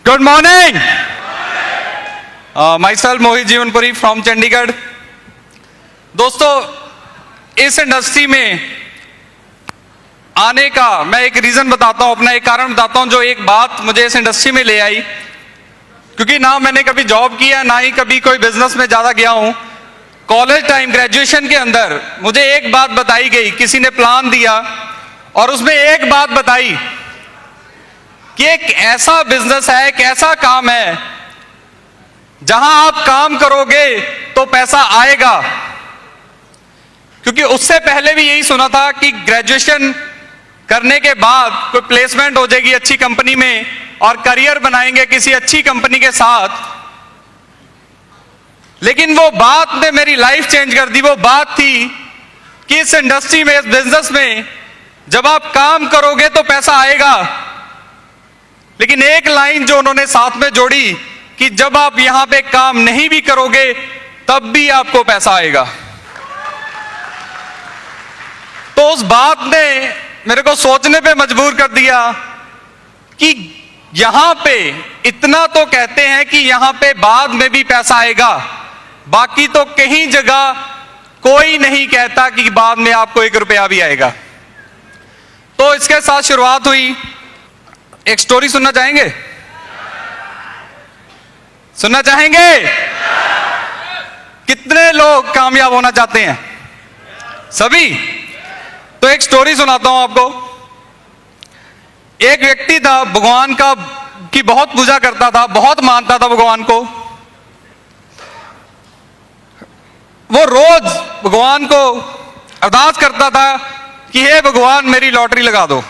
Good morning. Myself Mohit जीवनपुरी from Chandigarh. दोस्तों, इस industry में आने का मैं एक रीजन बताता हूं, अपना एक कारण बताता हूं जो एक बात मुझे इस इंडस्ट्री में ले आई। क्योंकि ना मैंने कभी जॉब किया, ना ही कभी कोई बिजनेस में ज्यादा गया हूं। कॉलेज टाइम ग्रेजुएशन के अंदर मुझे एक बात बताई गई, किसी ने प्लान दिया और उसमें एक बात बताई कि एक ऐसा बिजनेस है, एक ऐसा काम है जहां आप काम करोगे तो पैसा आएगा। क्योंकि उससे पहले भी यही सुना था कि ग्रेजुएशन करने के बाद कोई प्लेसमेंट हो जाएगी अच्छी कंपनी में और करियर बनाएंगे किसी अच्छी कंपनी के साथ। लेकिन वो बात ने मेरी लाइफ चेंज कर दी। वो बात थी कि इस इंडस्ट्री में, इस बिजनेस में जब आप काम करोगे तो पैसा आएगा। लेकिन एक लाइन जो उन्होंने साथ में जोड़ी कि जब आप यहां पे काम नहीं भी करोगे तब भी आपको पैसा आएगा। तो उस बात ने मेरे को सोचने पे मजबूर कर दिया कि यहां पे इतना तो कहते हैं कि यहां पे बाद में भी पैसा आएगा, बाकी तो कहीं जगह कोई नहीं कहता कि बाद में आपको 1 रुपया भी आएगा। तो इसके साथ शुरुआत हुई। एक स्टोरी सुनना चाहेंगे? सुनना चाहेंगे? कितने लोग कामयाब होना चाहते हैं? सभी। तो एक स्टोरी सुनाता हूं आपको। एक व्यक्ति था, भगवान की बहुत पूजा करता था, बहुत मानता था भगवान को। वो रोज भगवान को अरदास करता था कि हे भगवान मेरी लॉटरी लगा दो,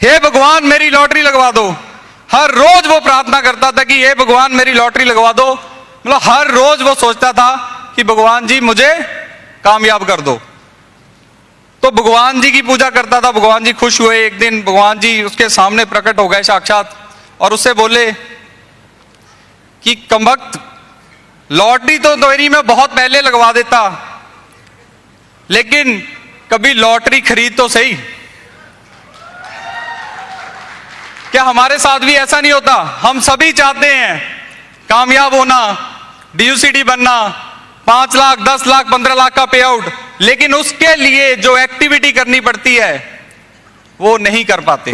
हे भगवान मेरी लॉटरी लगवा दो। हर रोज वो प्रार्थना करता था कि हे भगवान मेरी लॉटरी लगवा दो। मतलब हर रोज वो सोचता था कि भगवान जी मुझे कामयाब कर दो। तो भगवान जी की पूजा करता था। भगवान जी खुश हुए। एक दिन भगवान जी उसके सामने प्रकट हो गए साक्षात और उससे बोले कि कमबख्त, लॉटरी तो तेरी मैं बहुत पहले लगवा देता, लेकिन कभी लॉटरी खरीद तो सही। क्या हमारे साथ भी ऐसा नहीं होता? हम सभी चाहते हैं कामयाब होना, डीयूसीडी बनना, 5 लाख 10 लाख 15 लाख का पे आउट, लेकिन उसके लिए जो एक्टिविटी करनी पड़ती है वो नहीं कर पाते।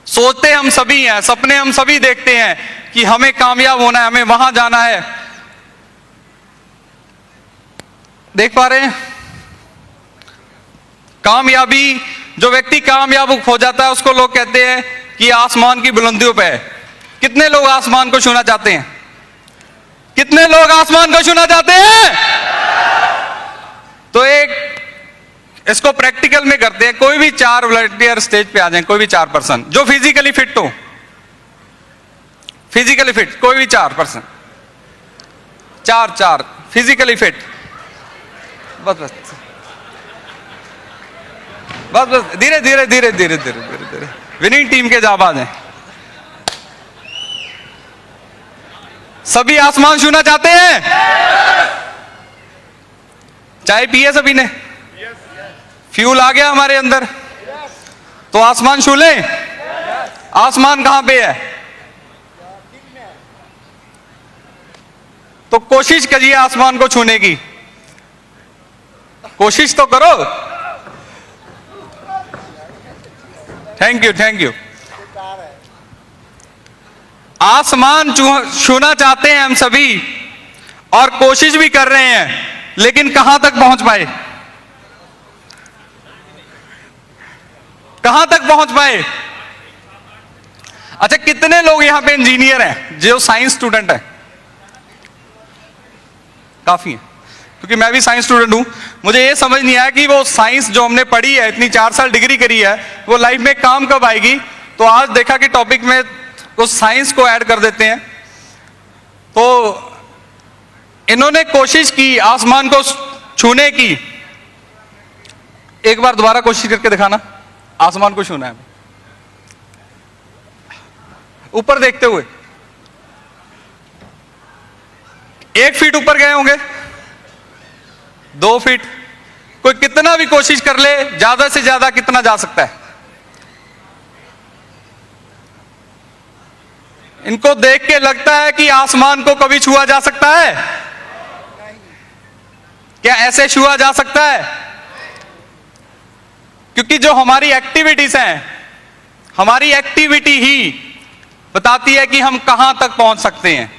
सोचते हम सभी हैं, सपने हम सभी देखते हैं कि हमें कामयाब होना है, हमें वहां जाना है। देख पा रहे हैं? कामयाबी, जो व्यक्ति कामयाब हो जाता है उसको लोग कहते हैं कि आसमान की बुलंदियों पे है। कितने लोग आसमान को छूना चाहते हैं? कितने लोग आसमान को छूना चाहते हैं? तो एक इसको प्रैक्टिकल में करते हैं। कोई भी 4 वॉलंटियर स्टेज पे आ जाएं, कोई भी 4 पर्सन जो फिजिकली फिट हो। फिजिकली फिट कोई भी 4 पर्सन, 4 फिजिकली फिट। बस बस बस बस धीरे धीरे धीरे धीरे धीरे धीरे धीरे विनिंग टीम के जाबाज हैं। सभी आसमान छूना चाहते हैं? चाय पिए सभी ने? फ्यूल आ गया हमारे अंदर, तो आसमान छू लें। आसमान कहां पे है? तो कोशिश करिए आसमान को छूने की। कोशिश तो करो। Thank you. आसमान छूना चाहते हैं हम सभी और कोशिश भी कर रहे हैं, लेकिन कहां तक पहुंच पाए? कहां तक पहुंच पाए? अच्छा, कितने लोग यहां पे इंजीनियर हैं जो साइंस स्टूडेंट है? काफी है, क्योंकि मैं भी साइंस स्टूडेंट हूं। मुझे ये समझ नहीं आया कि वो साइंस जो हमने पढ़ी है, इतनी 4 साल डिग्री करी है, वो लाइफ में काम कब आएगी। तो आज देखा कि टॉपिक में उस साइंस को ऐड कर देते हैं। तो इन्होंने कोशिश की आसमान को छूने की। एक बार दोबारा कोशिश करके दिखाना। आसमान को छूना है ऊपर देखते हुए। 1 फीट ऊपर गए होंगे, 2 फीट। कोई कितना भी कोशिश कर ले, ज्यादा से ज्यादा कितना जा सकता है? इनको देख के लगता है कि आसमान को कभी छुआ जा सकता है? क्या ऐसे छुआ जा सकता है? क्योंकि जो हमारी एक्टिविटीज हैं, हमारी एक्टिविटी ही बताती है कि हम कहां तक पहुंच सकते हैं।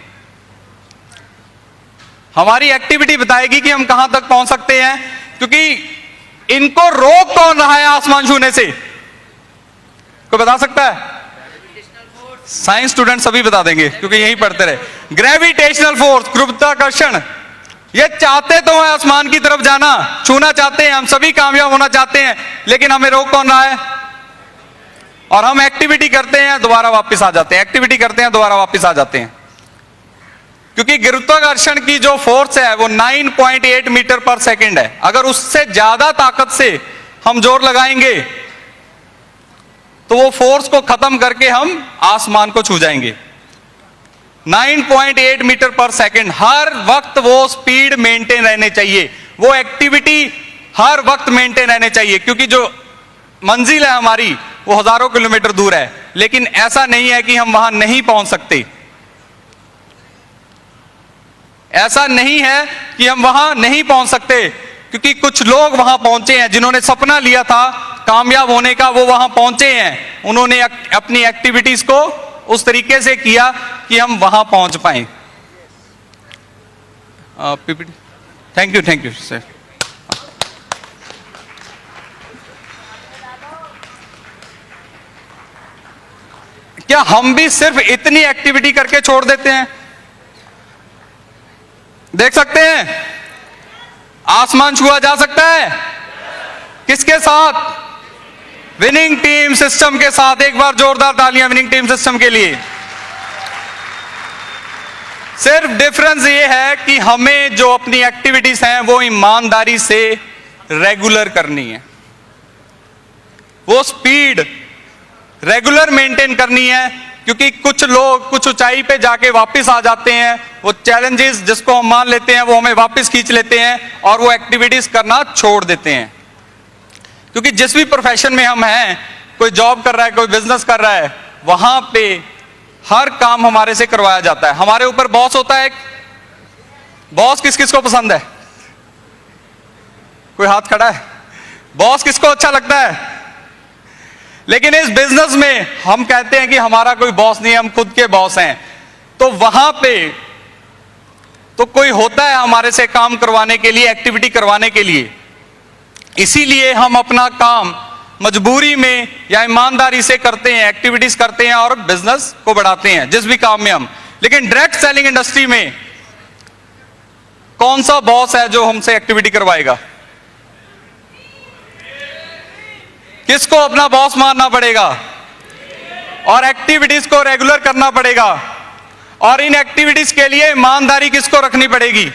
हमारी एक्टिविटी बताएगी कि हम कहां तक पहुंच सकते हैं, क्योंकि इनको रोक कौन रहा है आसमान छूने से? कोई बता सकता है? साइंस स्टूडेंट सभी बता देंगे क्योंकि यही पढ़ते रहे। ग्रेविटेशनल फोर्स, गुरुत्वाकर्षण। ये चाहते तो है आसमान की तरफ जाना, छूना चाहते हैं, हम सभी कामयाब होना चाहते हैं, लेकिन हमें रोक कौन रहा है? और हम एक्टिविटी करते हैं, दोबारा वापस आ जाते हैं, एक्टिविटी करते हैं, दोबारा वापस आ जाते हैं। क्योंकि गुरुत्वाकर्षण की जो फोर्स है वो 9.8 मीटर पर सेकंड है। अगर उससे ज्यादा ताकत से हम जोर लगाएंगे तो वो फोर्स को खत्म करके हम आसमान को छू जाएंगे। 9.8 मीटर पर सेकंड, हर वक्त वो स्पीड मेंटेन रहने चाहिए, वो एक्टिविटी हर वक्त मेंटेन रहने चाहिए। क्योंकि जो मंजिल है हमारी वो हजारों किलोमीटर दूर है, लेकिन ऐसा नहीं है कि हम वहां नहीं पहुंच सकते। ऐसा नहीं है कि हम वहां नहीं पहुंच सकते, क्योंकि कुछ लोग वहां पहुंचे हैं जिन्होंने सपना लिया था कामयाब होने का, वो वहां पहुंचे हैं। उन्होंने अपनी एक्टिविटीज को उस तरीके से किया कि हम वहां पहुंच पाए। Thank you sir. क्या हम भी सिर्फ इतनी एक्टिविटी करके छोड़ देते हैं? देख सकते हैं आसमान छुआ जा सकता है। किसके साथ? विनिंग टीम सिस्टम के साथ। एक बार जोरदार तालियां विनिंग टीम सिस्टम के लिए। सिर्फ डिफरेंस ये है कि हमें जो अपनी एक्टिविटीज हैं वो ईमानदारी से रेगुलर करनी है, वो स्पीड रेगुलर मेंटेन करनी है। क्योंकि कुछ लोग कुछ ऊंचाई पे जाके वापस आ जाते हैं, वो चैलेंजेस जिसको हम मान लेते हैं वो हमें वापस खींच लेते हैं और वो एक्टिविटीज करना छोड़ देते हैं। क्योंकि जिस भी प्रोफेशन में हम हैं, कोई जॉब कर रहा है, कोई बिजनेस कर रहा है, वहां पे हर काम हमारे से करवाया जाता है। हमारे ऊपर बॉस होता है। बॉस किस किस को पसंद है? कोई हाथ खड़ा है? बॉस किसको अच्छा लगता है? लेकिन इस बिजनेस में हम कहते हैं कि हमारा कोई बॉस नहीं है, हम खुद के बॉस हैं। तो वहां पे तो कोई होता है हमारे से काम करवाने के लिए, एक्टिविटी करवाने के लिए। इसीलिए हम अपना काम मजबूरी में या ईमानदारी से करते हैं, एक्टिविटीज करते हैं और बिजनेस को बढ़ाते हैं जिस भी काम में हम। लेकिन डायरेक्ट सेलिंग इंडस्ट्री में कौन सा बॉस है जो हमसे एक्टिविटी करवाएगा? किसको अपना बॉस मानना पड़ेगा और एक्टिविटीज को रेगुलर करना पड़ेगा। और इन एक्टिविटीज के लिए ईमानदारी किसको रखनी पड़ेगी?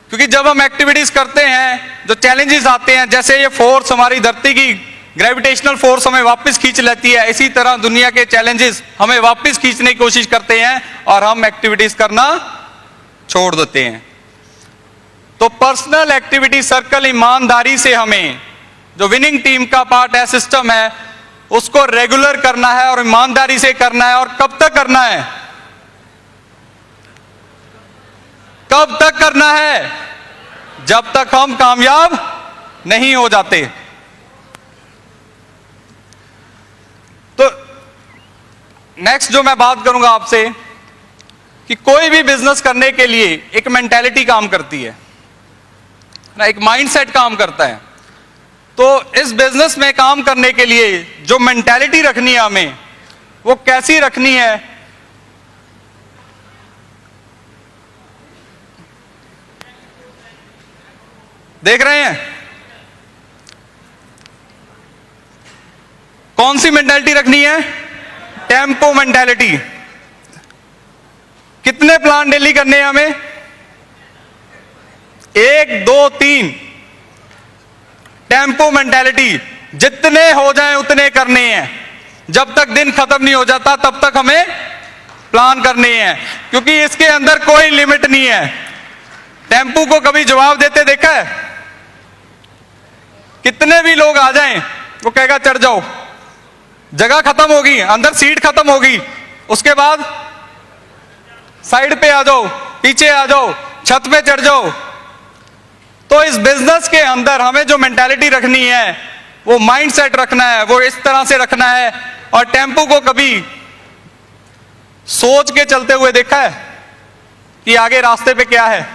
क्योंकि जब हम एक्टिविटीज करते हैं, जो चैलेंजेस आते हैं, जैसे ये फोर्स हमारी धरती की ग्रेविटेशनल फोर्स हमें वापस खींच लेती है, इसी तरह दुनिया के चैलेंजेस हमें वापस खींचने की कोशिश करते हैं और हम एक्टिविटीज करना छोड़ देते हैं। तो पर्सनल एक्टिविटी सर्कल ईमानदारी से हमें, जो विनिंग टीम का पार्ट है, सिस्टम है, उसको रेगुलर करना है और ईमानदारी से करना है। और कब तक करना है? कब तक करना है? जब तक हम कामयाब नहीं हो जाते। तो नेक्स्ट जो मैं बात करूंगा आपसे कि कोई भी बिजनेस करने के लिए एक मेंटालिटी काम करती है ना, एक माइंडसेट काम करता है। तो इस बिजनेस में काम करने के लिए जो मेंटालिटी रखनी है हमें, वो कैसी रखनी है? देख रहे हैं? कौन सी मेंटालिटी रखनी है? Tempo mentality. कितने प्लान डेली करने हैं हमें? 1 2 3। टेम्पो मेंटालिटी, जितने हो जाएं उतने करने हैं। जब तक दिन खत्म नहीं हो जाता तब तक हमें प्लान करने हैं, क्योंकि इसके अंदर कोई लिमिट नहीं है। टेम्पो को कभी जवाब देते देखा है? कितने भी लोग आ जाएं वो कहेगा चढ़ जाओ, जगह खत्म होगी, अंदर सीट खत्म होगी, उसके बाद साइड पे आ जाओ, पीछे आ जाओ, छत पे चढ़ जाओ। तो इस बिजनेस के अंदर हमें जो मेंटालिटी रखनी है, वो माइंड सेट रखना है, वो इस तरह से रखना है। और टेम्पो को कभी सोच के चलते हुए देखा है कि आगे रास्ते पे क्या है?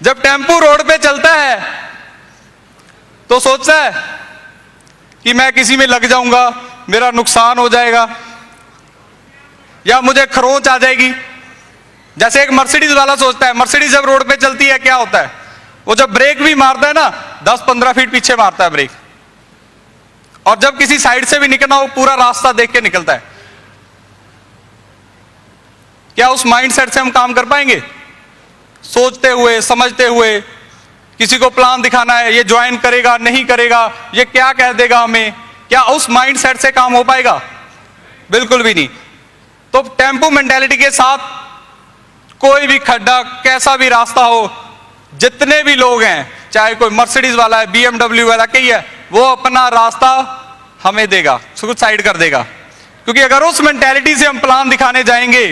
जब टेम्पो रोड पे चलता है तो सोचता है कि मैं किसी में लग जाऊंगा, मेरा नुकसान हो जाएगा, या मुझे खरोंच आ जाएगी। जैसे एक मर्सिडीज वाला सोचता है, मर्सिडीज जब रोड पे चलती है क्या होता है, वो जब ब्रेक भी मारता है ना 10-15 फीट पीछे मारता है ब्रेक, और जब किसी साइड से भी निकलना हो पूरा रास्ता देख के निकलता है। क्या उस माइंडसेट से हम काम कर पाएंगे? सोचते हुए, समझते हुए, किसी को प्लान दिखाना है, ये ज्वाइन करेगा नहीं करेगा, ये क्या कह देगा हमें, क्या उस माइंडसेट से काम हो पाएगा? बिल्कुल भी नहीं। तो टेम्पो मेंटालिटी के साथ कोई भी खड्डा, कैसा भी रास्ता हो, जितने भी लोग हैं, चाहे कोई मर्सिडीज वाला है, BMW वाला कहीं है, वो अपना रास्ता हमें देगा, खुद साइड कर देगा। क्योंकि अगर उस मेंटालिटी से हम प्लान दिखाने जाएंगे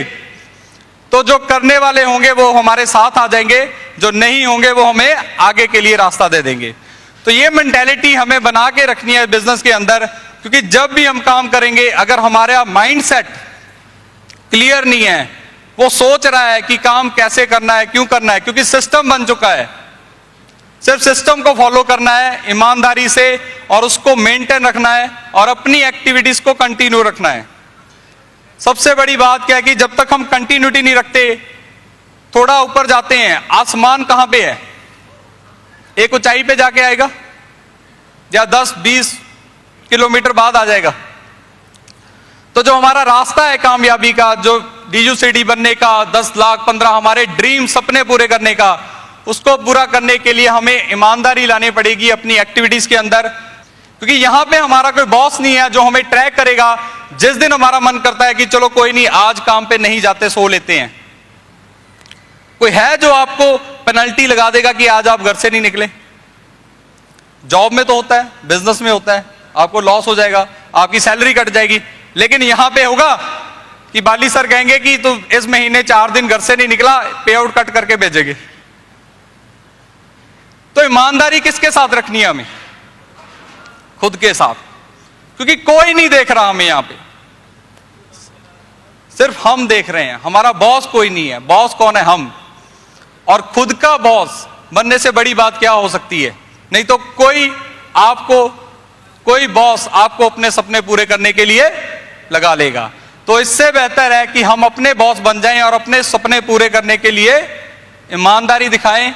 तो जो करने वाले होंगे वो हमारे साथ आ जाएंगे, जो नहीं होंगे वो हमें आगे के लिए रास्ता दे देंगे। तो ये मेंटालिटी हमें बना के रखनी है बिजनेस के अंदर। क्योंकि जब भी हम काम करेंगे, अगर हमारा माइंडसेट क्लियर नहीं है, वो सोच रहा है कि काम कैसे करना है, क्यों करना है, क्योंकि सिस्टम बन चुका है, सिर्फ सिस्टम को फॉलो करना है ईमानदारी से, और उसको मेंटेन रखना है, और अपनी एक्टिविटीज को कंटिन्यू रखना है। सबसे बड़ी बात क्या है कि जब तक हम कंटिन्यूटी नहीं रखते, थोड़ा ऊपर जाते हैं, आसमान कहां पे है? एक ऊंचाई पे जाके आएगा या 10-20 किलोमीटर बाद आ जाएगा। तो जो हमारा रास्ता है कामयाबी का, जो DUCD बनने का, 10 लाख 15 हमारे ड्रीम सपने पूरे करने का, उसको पूरा करने के लिए हमें ईमानदारी लानी पड़ेगी अपनी एक्टिविटीज के अंदर। क्योंकि यहां पे हमारा कोई बॉस नहीं है जो हमें ट्रैक करेगा। जिस दिन हमारा मन करता है कि चलो कोई नहीं, आज काम पे नहीं जाते, सो लेते हैं, कोई है जो आपको पेनल्टी लगा देगा कि आज आप घर से नहीं निकले? जॉब में तो होता है, बिजनेस में होता है, आपको लॉस हो जाएगा, आपकी सैलरी कट जाएगी। लेकिन यहां पे होगा कि बाली सर कहेंगे कि तू इस महीने 4 दिन घर से नहीं निकला, पे आउट कट करके भेजेंगे। तो ईमानदारी किसके साथ रखनी है हमें? खुद के साथ। क्योंकि कोई नहीं देख रहा हमें, यहां पे सिर्फ हम देख रहे हैं, हमारा बॉस कोई नहीं है। बॉस कौन है? हम। और खुद का बॉस बनने से बड़ी बात क्या हो सकती है? नहीं तो कोई बॉस आपको अपने सपने पूरे करने के लिए लगा लेगा। तो इससे बेहतर है कि हम अपने बॉस बन जाएं और अपने सपने पूरे करने के लिए ईमानदारी दिखाएं,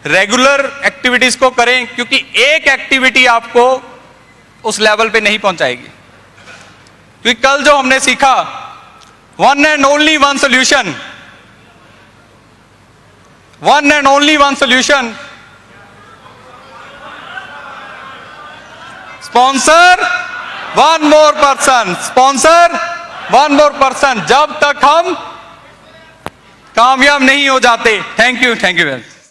रेगुलर एक्टिविटीज को करें। क्योंकि एक एक्टिविटी आपको उस लेवल पे नहीं पहुंचाएगी। क्योंकि कल जो हमने सीखा, one and only one solution, one and only one solution, sponsor one more person, sponsor one more person, जब तक हम कामयाब नहीं हो जाते। Thank you very much.